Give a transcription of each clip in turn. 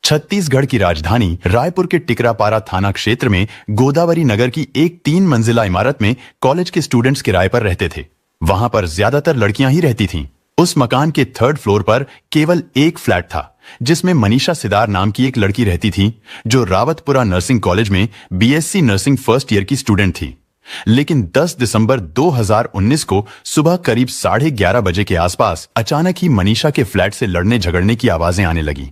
छत्तीसगढ़ की राजधानी रायपुर के टिकरापारा थाना क्षेत्र में गोदावरी नगर की एक 3 मंजिला इमारत में कॉलेज के स्टूडेंट्स किराए पर रहते थे। वहां पर ज्यादातर लड़कियां ही रहती थीं। उस मकान के 3rd फ्लोर पर केवल एक फ्लैट था, जिसमें मनीषा सिदार नाम की एक लड़की रहती थी, जो रावतपुरा नर्सिंग कॉलेज में बीएससी नर्सिंग फर्स्ट ईयर की स्टूडेंट थी। लेकिन 10 दिसंबर 2019 को सुबह करीब 11:30 बजे के आसपास अचानक ही मनीषा के फ्लैट से लड़ने झगड़ने की आवाजें आने लगी।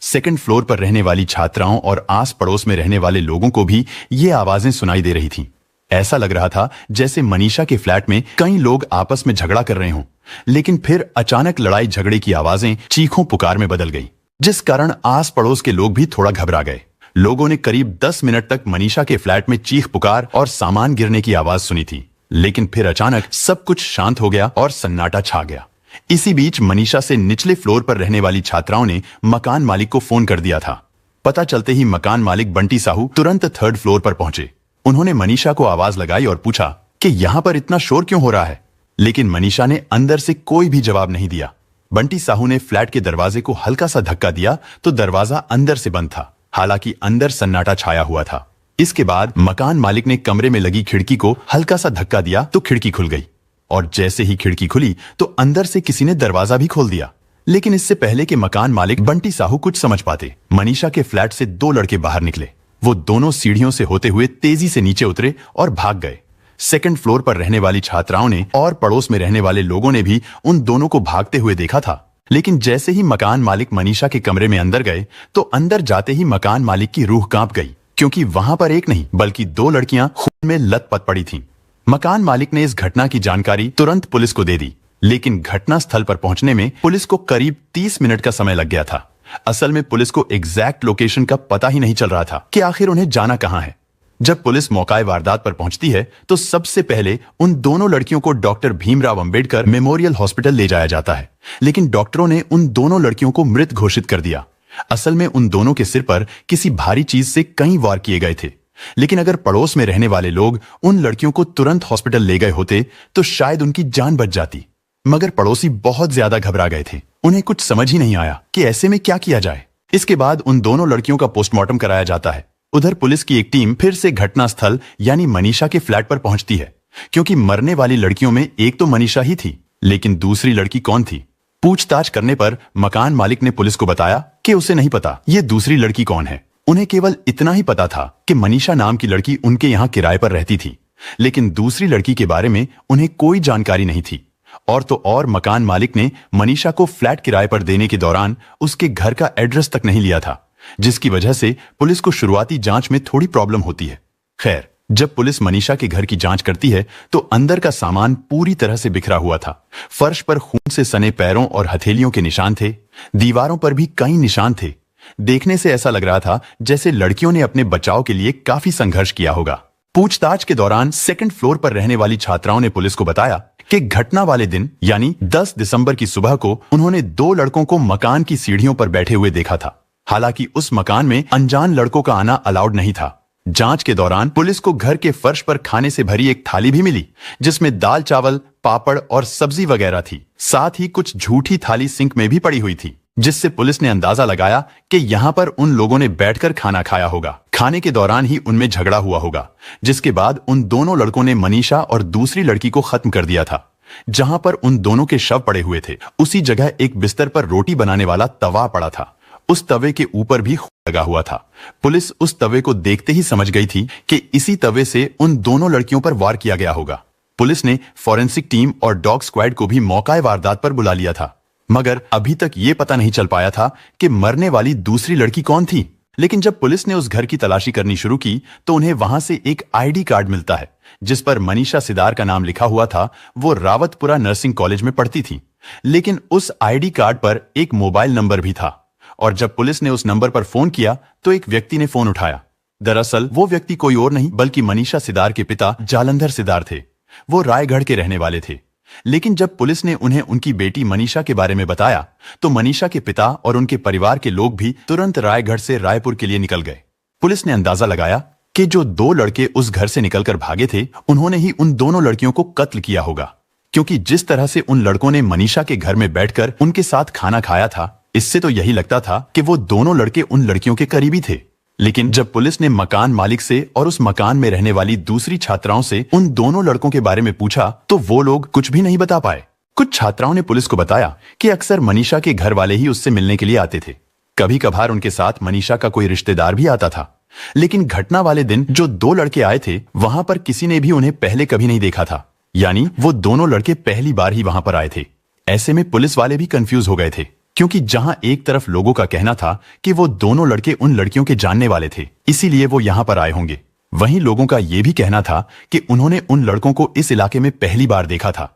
2nd फ्लोर पर रहने वाली छात्राओं और आस पड़ोस में रहने वाले लोगों को भी ये आवाजें सुनाई दे रही थीं। ऐसा लग रहा था जैसे मनीषा के फ्लैट में कई लोग आपस में झगड़ा कर रहे हों। लेकिन फिर अचानक लड़ाई झगड़े की आवाजें चीखों पुकार में बदल गई, जिस कारण आस पड़ोस के लोग भी थोड़ा घबरा गए। लोगों ने करीब 10 मिनट तक मनीषा के फ्लैट में चीख पुकार और सामान गिरने की आवाज सुनी थी। लेकिन फिर अचानक सब कुछ शांत हो गया और सन्नाटा छा गया। इसी बीच मनीषा से निचले फ्लोर पर रहने वाली छात्राओं ने मकान मालिक को फोन कर दिया था। पता चलते ही मकान मालिक बंटी साहू तुरंत 3rd फ्लोर पर पहुंचे। उन्होंने मनीषा को आवाज लगाई और पूछा कि यहां पर इतना शोर क्यों हो रहा है। लेकिन मनीषा ने अंदर से कोई भी जवाब नहीं दिया। बंटी साहू ने फ्लैट के दरवाजे को हल्का सा धक्का दिया तो दरवाजा अंदर से बंद था। हालांकि अंदर सन्नाटा छाया हुआ था। इसके बाद मकान मालिक ने कमरे में लगी खिड़की को हल्का सा धक्का दिया तो खिड़की खुल गई, और जैसे ही खिड़की खुली तो अंदर से किसी ने दरवाजा भी खोल दिया। लेकिन इससे पहले कि मकान मालिक बंटी साहू कुछ समझ पाते, मनीषा के फ्लैट से 2 लड़के बाहर निकले। वो दोनों सीढ़ियों से होते हुए तेजी से नीचे उतरे और भाग गए। 2nd फ्लोर पर रहने वाली छात्राओं ने और पड़ोस में रहने वाले लोगों ने भी उन दोनों को भागते हुए देखा था। लेकिन जैसे ही मकान मालिक मनीषा के कमरे में अंदर गए तो अंदर जाते ही मकान मालिक की रूह कांप गई, क्योंकि वहां पर एक नहीं बल्कि 2 लड़कियां खून में लथपथ पड़ी थीं। मकान मालिक ने इस घटना की जानकारी तुरंत पुलिस को दे दी। लेकिन घटना स्थल पर पहुंचने में पुलिस को करीब 30 मिनट का समय लग गया था। असल में पुलिस को एग्जैक्ट लोकेशन का पता ही नहीं चल रहा था कि आखिर उन्हें जाना कहां है। जब पुलिस मौके वारदात पर पहुंचती है तो सबसे पहले उन दोनों लड़कियों को doctor Bhimrao Ambedkar memorial hospital ले जाया जाता है। लेकिन डॉक्टरों ने उन दोनों लड़कियों को मृत घोषित कर दिया। असल में उन दोनों के सिर पर किसी भारी चीज से कई वार किए गए थे। लेकिन अगर पड़ोस में रहने वाले लोग उन लड़कियों को तुरंत हॉस्पिटल ले गए होते तो शायद उनकी जान बच जाती। मगर पड़ोसी बहुत ज्यादा घबरा गए थे। उन्हें कुछ समझ ही नहीं आया कि ऐसे में क्या किया जाए। इसके बाद उन दोनों लड़कियों का पोस्टमार्टम कराया जाता है। उधर पुलिस की एक टीम फिर से घटनास्थल यानी मनीषा के फ्लैट पर पहुंचती है, क्योंकि मरने वाली लड़कियों में एक तो मनीषा ही थी, लेकिन दूसरी लड़की कौन थी। पूछताछ करने पर मकान मालिक ने पुलिस को बताया कि उसे नहीं पता ये दूसरी लड़की कौन है। उन्हें केवल इतना ही पता था कि मनीषा नाम की लड़की उनके यहाँ किराए पर रहती थी, लेकिन दूसरी लड़की के बारे में उन्हें कोई जानकारी नहीं थी। और तो और मकान मालिक ने मनीषा को फ्लैट किराए पर देने के दौरान उसके घर का एड्रेस तक नहीं लिया था, जिसकी वजह से पुलिस को शुरुआती जांच में थोड़ी प्रॉब्लम होती है। खैर, जब पुलिस मनीषा के घर की जांच करती है तो अंदर का सामान पूरी तरह से बिखरा हुआ था। फर्श पर खून से सने पैरों और हथेलियों के निशान थे। दीवारों पर भी कई निशान थे। देखने से ऐसा लग रहा था जैसे लड़कियों ने अपने बचाव के लिए काफी संघर्ष किया होगा। पूछताछ के दौरान 2nd फ्लोर पर रहने वाली छात्राओं ने पुलिस को बताया कि घटना वाले दिन यानी 10 दिसंबर की सुबह को उन्होंने 2 लड़कों को मकान की सीढ़ियों पर बैठे हुए देखा था। हालांकि उस मकान में अनजान लड़कों का आना अलाउड नहीं था। जांच के दौरान पुलिस को घर के फर्श पर खाने से भरी एक थाली भी मिली, जिसमें दाल चावल, पापड़ और सब्जी वगैरह थी। साथ ही कुछ झूठी थाली सिंक में भी पड़ी हुई थी, जिससे पुलिस ने अंदाजा लगाया कि यहाँ पर उन लोगों ने बैठकर खाना खाया होगा। खाने के दौरान ही उनमें झगड़ा हुआ होगा, जिसके बाद उन दोनों लड़कों ने मनीषा और दूसरी लड़की को खत्म कर दिया था। जहां पर उन दोनों के शव पड़े हुए थे, उसी जगह एक बिस्तर पर रोटी बनाने वाला तवा पड़ा था। उस तवे के ऊपर भी खून लगा हुआ था। पुलिस उस तवे को देखते ही समझ गई थी कि इसी तवे से उन दोनों लड़कियों पर वार किया गया होगा। पुलिस ने फॉरेंसिक टीम और डॉग स्क्वाड को भी मौका वारदात पर बुला लिया था, मगर अभी तक ये पता नहीं चल पाया था कि मरने वाली दूसरी लड़की कौन थी। लेकिन जब पुलिस ने उस घर की तलाशी करनी शुरू की तो उन्हें वहां से एक आईडी कार्ड मिलता है, जिस पर मनीषा सिदार का नाम लिखा हुआ था। वो रावतपुरा नर्सिंग कॉलेज में पढ़ती थी। लेकिन उस आईडी कार्ड पर एक मोबाइल नंबर भी था, और जब पुलिस ने उस नंबर पर फोन किया तो एक व्यक्ति ने फोन उठाया। दरअसल वो व्यक्ति कोई और नहीं बल्कि मनीषा सिदार के पिता जालंधर सिदार थे। वो रायगढ़ के रहने वाले थे। लेकिन जब पुलिस ने उन्हें उनकी बेटी मनीषा के बारे में बताया तो मनीषा के पिता और उनके परिवार के लोग भी तुरंत रायगढ़ से रायपुर के लिए निकल गए। पुलिस ने अंदाजा लगाया कि जो दो लड़के उस घर से निकलकर भागे थे उन्होंने ही उन दोनों लड़कियों को कत्ल किया होगा, क्योंकि जिस तरह से उन लड़कों ने मनीषा के घर में बैठकर उनके साथ खाना खाया था, इससे तो यही लगता था कि वो दोनों लड़के उन लड़कियों के करीबी थे। लेकिन जब पुलिस ने मकान मालिक से और उस मकान में रहने वाली दूसरी छात्राओं से उन दोनों लड़कों के बारे में पूछा तो वो लोग कुछ भी नहीं बता पाए। कुछ छात्राओं ने पुलिस को बताया कि अक्सर मनीषा के घर वाले ही उससे मिलने के लिए आते थे। कभी कभार उनके साथ मनीषा का कोई रिश्तेदार भी आता था, लेकिन घटना वाले दिन जो दो लड़के आए थे वहां पर किसी ने भी उन्हें पहले कभी नहीं देखा था, यानी वो दोनों लड़के पहली बार ही वहां पर आए थे। ऐसे में पुलिस वाले भी कंफ्यूज हो गए थे, क्योंकि जहां एक तरफ लोगों का कहना था कि वो दोनों लड़के उन लड़कियों के जानने वाले थे, इसीलिए वो यहां पर आए होंगे, वहीं लोगों का यह भी कहना था कि उन्होंने उन लड़कों को इस इलाके में पहली बार देखा था।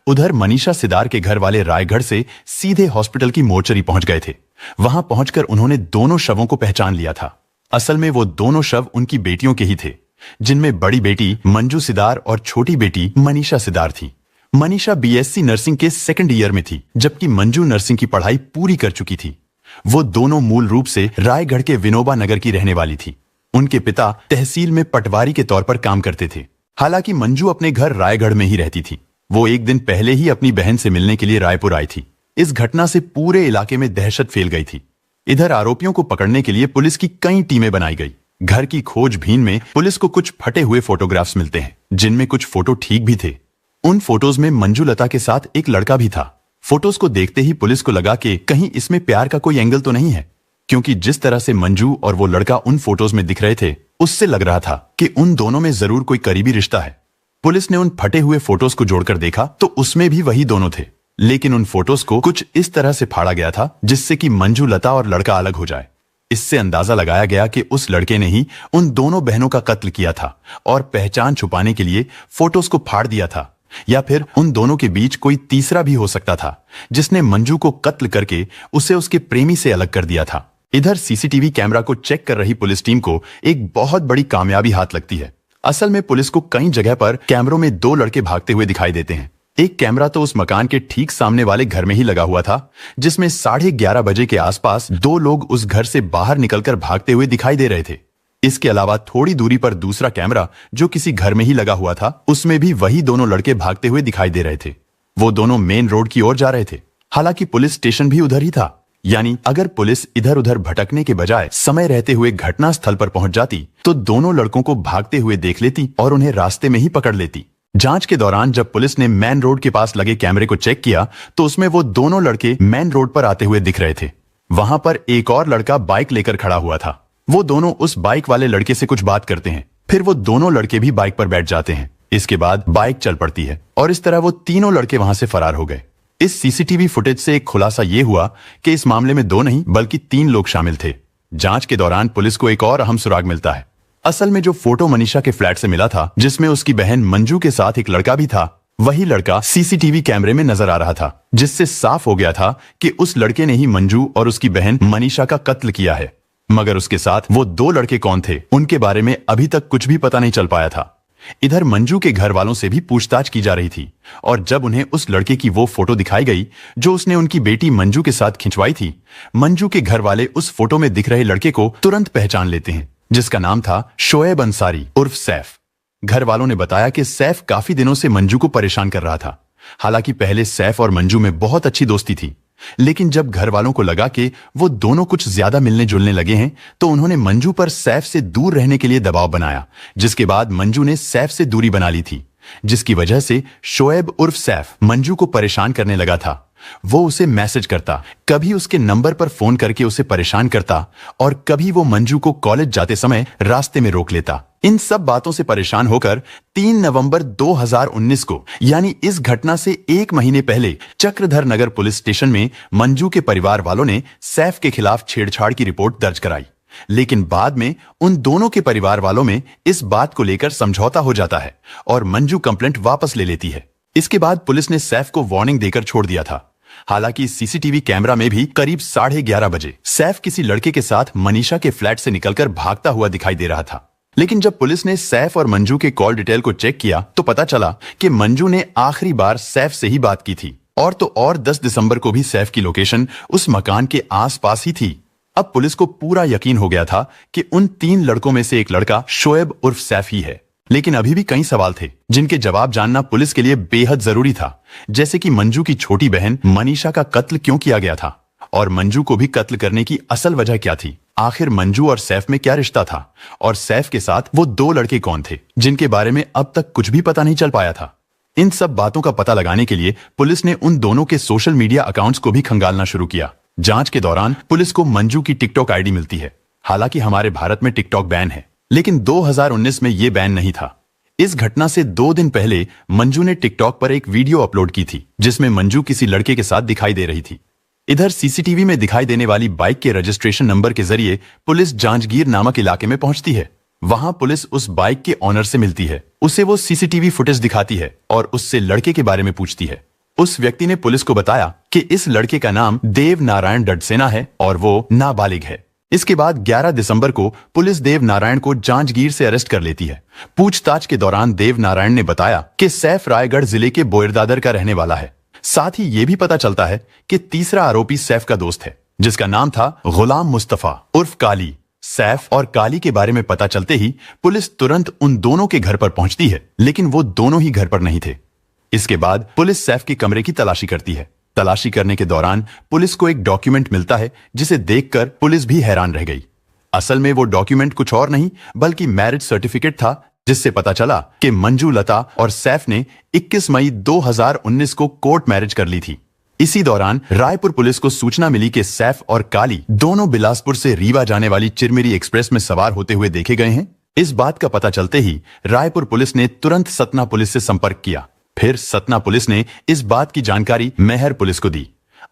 उधर मनीषा सिदार के घर वाले रायगढ़ से सीधे हॉस्पिटल की मोर्चरी पहुंच गए थे। वहां पहुंचकर उन्होंने दोनों शवों को पहचान लिया था। असल में वो दोनों शव उनकी बेटियों के ही थे, जिनमें बड़ी बेटी मंजू सिदार और छोटी बेटी मनीषा सिदार थी। मनीषा बीएससी नर्सिंग के सेकंड ईयर में थी, जबकि मंजू नर्सिंग की पढ़ाई पूरी कर चुकी थी। वो दोनों मूल रूप से रायगढ़ के विनोबा नगर की रहने वाली थी। उनके पिता तहसील में पटवारी के तौर पर काम करते थे। हालांकि मंजू अपने घर रायगढ़ में ही रहती थी। वो एक दिन पहले ही अपनी बहन से मिलने के लिए रायपुर आई थी। इस घटना से पूरे इलाके में दहशत फैल गई थी। इधर आरोपियों को पकड़ने के लिए पुलिस की कई टीमें बनाई गई। घर की खोजबीन में पुलिस को कुछ फटे हुए फोटोग्राफ्स मिलते हैं, जिनमें कुछ फोटो ठीक भी थे। उन फोटोज में मंजू लता के साथ एक लड़का भी था। फोटोज को देखते ही पुलिस को लगा कि कहीं इसमें प्यार का कोई एंगल तो नहीं है, क्योंकि जिस तरह से मंजू और वो लड़का उन फोटोज में दिख रहे थे, उससे लग रहा था कि उन दोनों में जरूर कोई करीबी रिश्ता है। पुलिस ने उन फटे हुए फोटोज को जोड़कर देखा तो उसमें भी वही दोनों थे, लेकिन उन फोटोज को कुछ इस तरह से फाड़ा गया था जिससे कि मंजू लता और लड़का अलग हो जाए। इससे अंदाजा लगाया गया कि उस लड़के ने ही उन दोनों बहनों का कत्ल किया था और पहचान छुपाने के लिए फोटोज को फाड़ दिया था, या फिर उन दोनों के बीच कोई तीसरा भी हो सकता था जिसने मंजू को कत्ल करके उसे उसके प्रेमी से अलग कर दिया था। इधर सीसीटीवी कैमरा को चेक कर रही पुलिस टीम को एक बहुत बड़ी कामयाबी हाथ लगती है। असल में पुलिस को कई जगह पर कैमरों में दो लड़के भागते हुए दिखाई देते हैं। एक कैमरा तो उस मकान के ठीक सामने वाले घर में ही लगा हुआ था, जिसमें 11:30 बजे के आसपास दो लोग उस घर से बाहर निकलकर भागते हुए दिखाई दे रहे थे। इसके अलावा थोड़ी दूरी पर दूसरा कैमरा जो किसी घर में ही लगा हुआ था, उसमें भी वही दोनों लड़के भागते हुए दिखाई दे रहे थे। वो दोनों मेन रोड की ओर जा रहे थे। हालांकि पुलिस स्टेशन भी उधर ही था, यानी अगर पुलिस इधर उधर भटकने के बजाय समय रहते हुए घटना स्थल पर पहुंच जाती तो दोनों लड़कों को भागते हुए देख लेती और उन्हें रास्ते में ही पकड़ लेती। जांच के दौरान जब पुलिस ने मेन रोड के पास लगे कैमरे को चेक किया तो उसमें वो दोनों लड़के मेन रोड पर आते हुए दिख रहे थे। वहां पर एक और लड़का बाइक लेकर खड़ा हुआ था। वो दोनों उस बाइक वाले लड़के से कुछ बात करते हैं, फिर वो दोनों लड़के भी बाइक पर बैठ जाते हैं। इसके बाद बाइक चल पड़ती है और इस तरह वो तीनों लड़के वहां से फरार हो गए। इस सीसीटीवी फुटेज से एक खुलासा ये हुआ कि इस मामले में दो नहीं बल्कि 3 लोग शामिल थे। जांच के दौरान पुलिस को एक और अहम सुराग मिलता है। असल में जो फोटो मनीषा के फ्लैट से मिला था, जिसमें उसकी बहन मंजू के साथ एक लड़का भी था, वही लड़का सीसीटीवी कैमरे में नजर आ रहा था, जिससे साफ हो गया था कि उस लड़के ने ही मंजू और उसकी बहन मनीषा का कत्ल किया है। मगर उसके साथ वो 2 लड़के कौन थे, उनके बारे में अभी तक कुछ भी पता नहीं चल पाया था। इधर मंजू के घर वालों से भी पूछताछ की जा रही थी और जब उन्हें उस लड़के की वो फोटो दिखाई गई जो उसने उनकी बेटी मंजू के साथ खिंचवाई थी, मंजू के घर वाले उस फोटो में दिख रहे लड़के को तुरंत पहचान लेते हैं, जिसका नाम था शोएब अंसारी उर्फ सैफ। घर वालों ने बताया कि सैफ काफी दिनों से मंजू को परेशान कर रहा था। हालांकि पहले सैफ और मंजू में बहुत अच्छी दोस्ती थी, लेकिन जब घर वालों को लगा कि वो दोनों कुछ ज्यादा मिलने जुलने लगे हैं तो उन्होंने मंजू पर सैफ से दूर रहने के लिए दबाव बनाया, जिसके बाद मंजू ने सैफ से दूरी बना ली थी, जिसकी वजह से शोएब उर्फ सैफ मंजू को परेशान करने लगा था। वो उसे मैसेज करता, कभी उसके नंबर पर फोन करके उसे परेशान करता और कभी वो मंजू को कॉलेज जाते समय रास्ते में रोक लेता। इन सब बातों से परेशान होकर 3 नवंबर 2019 को, यानी इस घटना से 1 महीने पहले, चक्रधर नगर पुलिस स्टेशन में मंजू के परिवार वालों ने सैफ के खिलाफ छेड़छाड़ की रिपोर्ट दर्ज कराई। लेकिन बाद में उन दोनों के परिवार वालों में इस बात को लेकर समझौता हो जाता है और मंजू कंप्लेंट वापस ले लेती है। इसके बाद पुलिस ने सैफ को वार्निंग देकर छोड़ दिया था। हालांकि सीसीटीवी कैमरा में भी करीब 11:30 बजे सैफ किसी लड़के के साथ मनीषा के फ्लैट से निकलकर भागता हुआ दिखाई दे रहा था। लेकिन जब पुलिस ने सैफ और मंजू के कॉल डिटेल को चेक किया तो पता चला कि मंजू ने आखिरी बार सैफ से ही बात की थी और 10 दिसंबर को भी सैफ की लोकेशन उस मकान के आसपास ही थी। अब पुलिस को पूरा यकीन हो गया था कि उन 3 लड़कों में से एक लड़का शोएब उर्फ सैफ ही है। लेकिन अभी भी कई सवाल थे जिनके जवाब जानना पुलिस के लिए बेहद जरूरी था, जैसे कि मंजू की छोटी बहन मनीषा का कत्ल क्यों किया गया था और मंजू को भी कत्ल करने की असल वजह क्या थी। आखिर मंजू और सैफ में क्या रिश्ता था और सैफ के साथ वो 2 लड़के कौन थे जिनके बारे में अब तक कुछ भी पता नहीं चल पाया था। इन सब बातों का पता लगाने के लिए पुलिस ने उन दोनों के सोशल मीडिया अकाउंट्स को भी खंगालना शुरू किया। जांच के दौरान पुलिस को मंजू की टिकटॉक आईडी मिलती है। हालांकि हमारे भारत में टिकटॉक बैन है, लेकिन 2019 में ये बैन नहीं था। इस घटना से 2 दिन पहले मंजू ने टिकटॉक पर एक वीडियो अपलोड की थी जिसमें मंजू किसी लड़के के साथ दिखाई दे रही थी। इधर सीसीटीवी में दिखाई देने वाली बाइक के रजिस्ट्रेशन नंबर के जरिए पुलिस जांजगीर नामक इलाके में पहुंचती है। वहां पुलिस उस बाइक के ऑनर से मिलती है, उसे वो सीसीटीवी फुटेज दिखाती है और उससे लड़के के बारे में पूछती है। उस व्यक्ति ने पुलिस को बताया कि इस लड़के का नाम देव नारायण डडसेना है और वो नाबालिग है। इसके बाद 11 दिसंबर को पुलिस देव नारायण को जांजगीर से अरेस्ट कर लेती है। पूछताछ के दौरान देव नारायण ने बताया कि सैफ रायगढ़ जिले के बोयरदादर का रहने वाला है। साथ ही ये भी पता चलता है कि तीसरा आरोपी सैफ का दोस्त है जिसका नाम था गुलाम मुस्तफा उर्फ काली। सैफ और काली के बारे में पता चलते ही पुलिस तुरंत उन दोनों के घर पर पहुंचती है, लेकिन वो दोनों ही घर पर नहीं थे। इसके बाद पुलिस सैफ के कमरे की तलाशी करती है। तलाशी करने के दौरान पुलिस को एक डॉक्यूमेंट मिलता है जिसे देखकर पुलिस भी हैरान रह गई। असल में वो डॉक्यूमेंट कुछ और नहीं बल्कि मैरिज सर्टिफिकेट था, जिससे पता चला कि मंजू लता और सैफ ने 21 मई 2019 को कोर्ट मैरिज कर ली थी। इसी दौरान रायपुर पुलिस को सूचना मिली कि सैफ और काली दोनों बिलासपुर से रीवा जाने वाली चिरमिरी एक्सप्रेस में सवार होते हुए देखे गए हैं। इस बात का पता चलते ही रायपुर पुलिस ने तुरंत सतना पुलिस से संपर्क किया। फिर सतना पुलिस ने इस बात की जानकारी मैहर पुलिस को दी।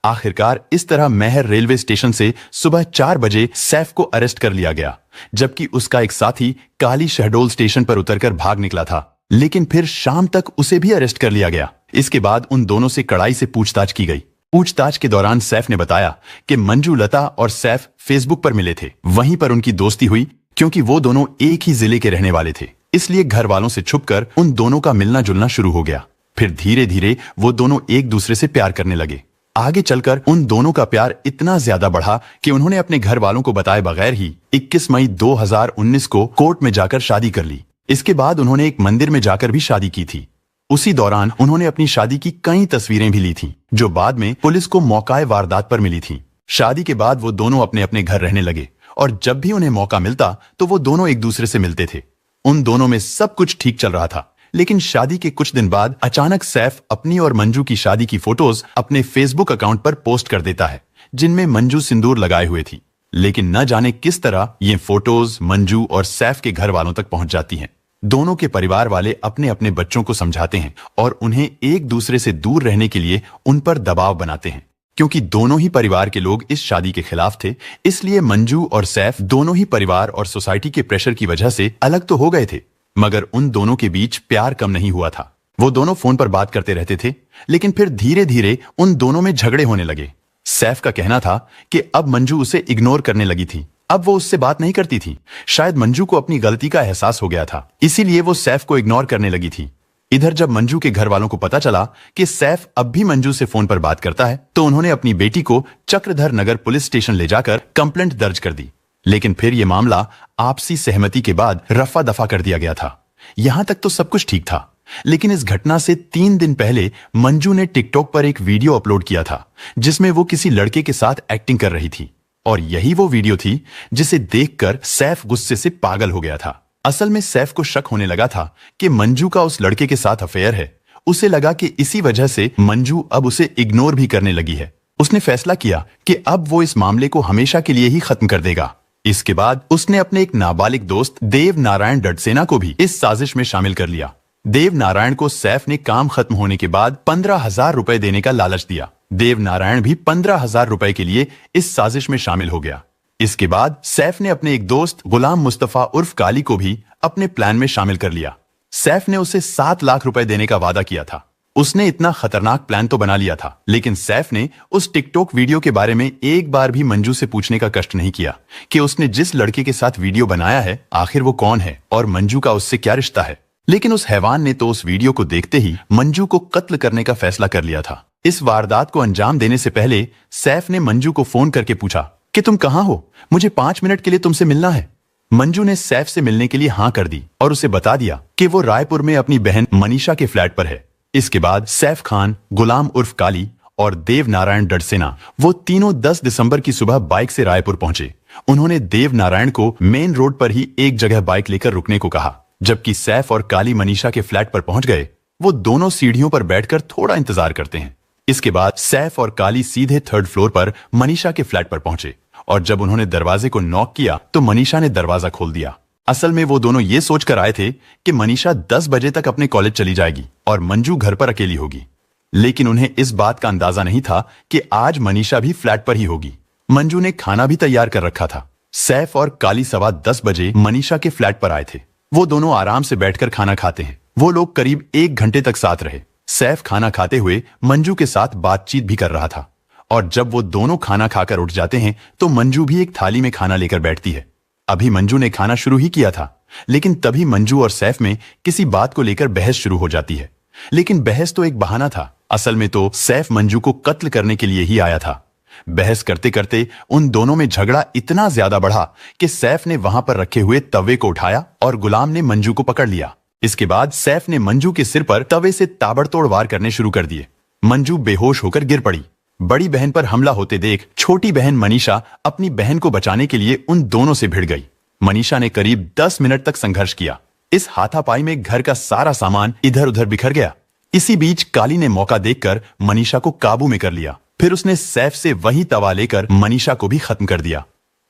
आखिरकार इस तरह मैहर रेलवे स्टेशन से सुबह 4 बजे सैफ को अरेस्ट कर लिया गया, जबकि उसका एक साथी काली शहडोल स्टेशन पर उतरकर भाग निकला था, लेकिन फिर शाम तक उसे भी अरेस्ट कर लिया गया। इसके बाद उन दोनों से कड़ाई से पूछताछ की गई। पूछताछ के दौरान सैफ ने बताया कि मंजू लता और सैफ फेसबुक पर मिले थे। वहीं पर उनकी दोस्ती हुई क्योंकि वो दोनों एक ही जिले के रहने वाले थे, इसलिए घर वालों से छुपकर उन दोनों का मिलना जुलना शुरू हो गया। फिर धीरे धीरे वो दोनों एक दूसरे से प्यार करने लगे। आगे चलकर उन दोनों का प्यार इतना ज्यादा बढ़ा कि उन्होंने अपने घर वालों को बताए बगैर ही 21 मई 2019 को कोर्ट में जाकर शादी कर ली। इसके बाद उन्होंने एक मंदिर में जाकर भी शादी की थी। उसी दौरान उन्होंने अपनी शादी की कई तस्वीरें भी ली थीं, जो बाद में पुलिस को मौकाए वारदात पर मिली थीं। शादी के बाद वो दोनों अपने अपने घर रहने लगे और जब भी उन्हें मौका मिलता तो वो दोनों एक दूसरे से मिलते थे। उन दोनों में सब कुछ ठीक चल रहा था, लेकिन शादी के कुछ दिन बाद अचानक सैफ अपनी और मंजू की शादी की फोटोज अपने फेसबुक अकाउंट पर पोस्ट कर देता है, जिनमें मंजू सिंदूर लगाए हुए थी। लेकिन न जाने किस तरह ये फोटोज मंजू और सैफ के घर वालों तक पहुंच जाती हैं। दोनों के परिवार वाले अपने अपने बच्चों को समझाते हैं और उन्हें एक दूसरे से दूर रहने के लिए उन पर दबाव बनाते हैं। क्योंकि दोनों ही परिवार के लोग इस शादी के खिलाफ थे, इसलिए मंजू और सैफ दोनों ही परिवार और सोसाइटी के प्रेशर की वजह से अलग तो हो गए थे, मगर उन दोनों के बीच प्यार कम नहीं हुआ था। वो दोनों फोन पर बात करते रहते थे, लेकिन फिर धीरे धीरे उन दोनों में झगड़े होने लगे। सैफ का कहना था कि अब मंजू उसे इग्नोर करने लगी थी, अब वो उससे बात नहीं करती थी। शायद मंजू को अपनी गलती का एहसास हो गया था, इसीलिए वो सैफ को इग्नोर करने लगी थी। इधर जब मंजू के घर वालों को पता चला कि सैफ अब भी मंजू से फोन पर बात करता है, तो उन्होंने अपनी बेटी को चक्रधर नगर पुलिस स्टेशन ले जाकर कंप्लेंट दर्ज कर दी। लेकिन फिर यह मामला आपसी सहमति के बाद रफा दफा कर दिया गया था। यहां तक तो सब कुछ ठीक था, लेकिन इस घटना से 3 दिन पहले मंजू ने टिकटॉक पर एक वीडियो अपलोड किया था जिसमें वो किसी लड़के के साथ एक्टिंग कर रही थी, और यही वो वीडियो थी जिसे देखकर सैफ गुस्से से पागल हो गया था। असल में सैफ को शक होने लगा था कि मंजू का उस लड़के के साथ अफेयर है। उसे लगा कि इसी वजह से मंजू अब उसे इग्नोर भी करने लगी है। उसने फैसला किया कि अब वो इस मामले को हमेशा के लिए ही खत्म कर देगा। इसके बाद उसने अपने एक नाबालिग दोस्त देव नारायण डडसेना को भी इस साजिश में शामिल कर लिया। देव नारायण को सैफ ने काम खत्म होने के बाद 15,000 रुपए देने का लालच दिया। देव नारायण भी 15,000 रुपए के लिए इस साजिश में शामिल हो गया। इसके बाद सैफ ने अपने एक दोस्त गुलाम मुस्तफा उर्फ काली को भी अपने प्लान में शामिल कर लिया। सैफ ने उसे 7 लाख रुपए देने का वादा किया था। उसने इतना खतरनाक प्लान तो बना लिया था, लेकिन सैफ ने उस टिकटॉक वीडियो के बारे में एक बार भी मंजू से पूछने का कष्ट नहीं किया कि उसने जिस लड़के के साथ वीडियो बनाया है आखिर वो कौन है और मंजू का उससे क्या रिश्ता है। लेकिन उस हैवान ने तो उस वीडियो को देखते ही मंजू को कत्ल करने का फैसला कर लिया था। इस वारदात को अंजाम देने से पहले सैफ ने मंजू को फोन करके पूछा कि तुम कहाँ हो, मुझे 5 मिनट के लिए तुमसे मिलना है। मंजू ने सैफ से मिलने के लिए हाँ कर दी और उसे बता दिया कि वो रायपुर में अपनी बहन मनीषा के फ्लैट पर है। इसके बाद सैफ खान, गुलाम उर्फ काली और देव नारायण डडसेना वो तीनों 10 दिसंबर की सुबह बाइक से रायपुर पहुंचे। उन्होंने देव नारायण को मेन रोड पर ही एक जगह बाइक लेकर रुकने को कहा। जबकि सैफ और काली मनीषा के फ्लैट पर पहुंच गए। वो दोनों सीढ़ियों पर बैठकर थोड़ा इंतजार करते हैं। इसके बाद सैफ और काली सीधे 3rd फ्लोर पर मनीषा के फ्लैट पर पहुंचे और जब उन्होंने दरवाजे को नॉक किया तो मनीषा ने दरवाजा खोल दिया। असल में वो दोनों ये सोचकर आए थे कि मनीषा 10 बजे तक अपने कॉलेज चली जाएगी और मंजू घर पर अकेली होगी। लेकिन उन्हें इस बात का अंदाजा नहीं था कि आज मनीषा भी फ्लैट पर ही होगी। मंजू ने खाना भी तैयार कर रखा था। सैफ और काली 10:15 बजे मनीषा के फ्लैट पर आए थे। वो दोनों आराम से बैठकर खाना खाते हैं। वो लोग करीब 1 घंटे तक साथ रहे। सैफ खाना खाते हुए मंजू के साथ बातचीत भी कर रहा था और जब वो दोनों खाना खाकर उठ जाते हैं तो मंजू भी एक थाली में खाना लेकर बैठती है। अभी मंजू ने खाना शुरू ही किया था, लेकिन तभी मंजू और सैफ में किसी बात को लेकर बहस शुरू हो जाती है। लेकिन बहस तो एक बहाना था। असल में तो सैफ मंजू को कत्ल करने के लिए ही आया था। बहस करते करते उन दोनों में झगड़ा इतना ज्यादा बढ़ा कि सैफ ने वहां पर रखे हुए तवे को उठाया और गुलाम ने मंजू को पकड़ लिया। इसके बाद सैफ ने मंजू के सिर पर तवे से ताबड़तोड़ वार करने शुरू कर दिए। मंजू बेहोश होकर गिर पड़ी। बड़ी बहन पर हमला होते देख छोटी बहन मनीषा अपनी बहन को बचाने के लिए उन दोनों से भिड़ गई। मनीषा ने करीब 10 मिनट तक संघर्ष किया। इस हाथापाई में घर का सारा सामान इधर उधर बिखर गया। इसी बीच काली ने मौका देखकर मनीषा को काबू में कर लिया। फिर उसने सैफ से वही तवा लेकर मनीषा को भी खत्म कर दिया।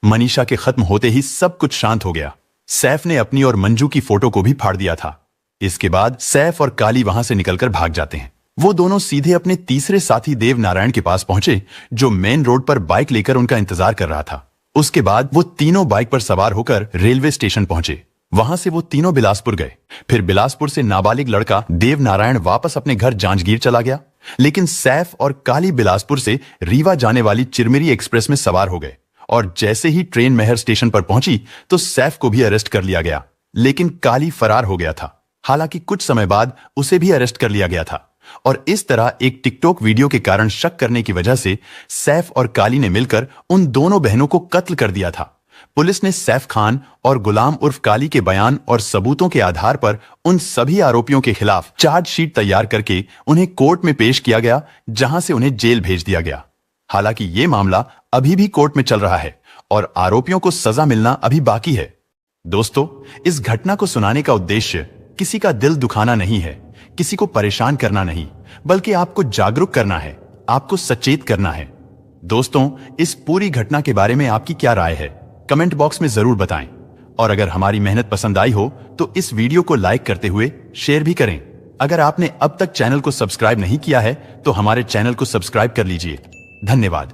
मनीषा के खत्म होते ही सब कुछ शांत हो गया। सैफ ने अपनी और मंजू की फोटो को भी फाड़ दिया था। इसके बाद सैफ और काली वहां से निकलकर भाग जाते हैं। वो दोनों सीधे अपने तीसरे साथी देव नारायण के पास पहुंचे, जो मेन रोड पर बाइक लेकर उनका इंतजार कर रहा था। उसके बाद वो तीनों बाइक पर सवार होकर रेलवे स्टेशन पहुंचे। वहां से वो तीनों बिलासपुर गए। फिर बिलासपुर से नाबालिग लड़का देव नारायण वापस अपने घर जांजगीर चला गया। लेकिन सैफ और काली बिलासपुर से रीवा जाने वाली चिरमिरी एक्सप्रेस में सवार हो गए और जैसे ही ट्रेन महर स्टेशन पर पहुंची तो सैफ को भी अरेस्ट कर लिया गया। लेकिन काली फरार हो गया था। हालांकि कुछ समय बाद उसे भी अरेस्ट कर लिया गया था और इस तरह एक टिकटॉक वीडियो के कारण शक करने की वजह से सैफ और काली ने मिलकर उन दोनों बहनों को कत्ल कर दिया था। पुलिस ने सैफ खान और गुलाम उर्फ काली के बयान और सबूतों के आधार पर उन सभी आरोपियों के खिलाफ चार्जशीट तैयार करके उन्हें कोर्ट में पेश किया गया, जहां से उन्हें जेल भेज दिया गया। हालांकि ये मामला अभी भी कोर्ट में चल रहा है और आरोपियों को सजा मिलना अभी बाकी है। दोस्तों, इस घटना को सुनाने का उद्देश्य किसी का दिल दुखाना नहीं है, किसी को परेशान करना नहीं, बल्कि आपको जागरूक करना है, आपको सचेत करना है। दोस्तों, इस पूरी घटना के बारे में आपकी क्या राय है, कमेंट बॉक्स में जरूर बताएं। और अगर हमारी मेहनत पसंद आई हो तो इस वीडियो को लाइक करते हुए शेयर भी करें। अगर आपने अब तक चैनल को सब्सक्राइब नहीं किया है तो हमारे चैनल को सब्सक्राइब कर लीजिए। धन्यवाद।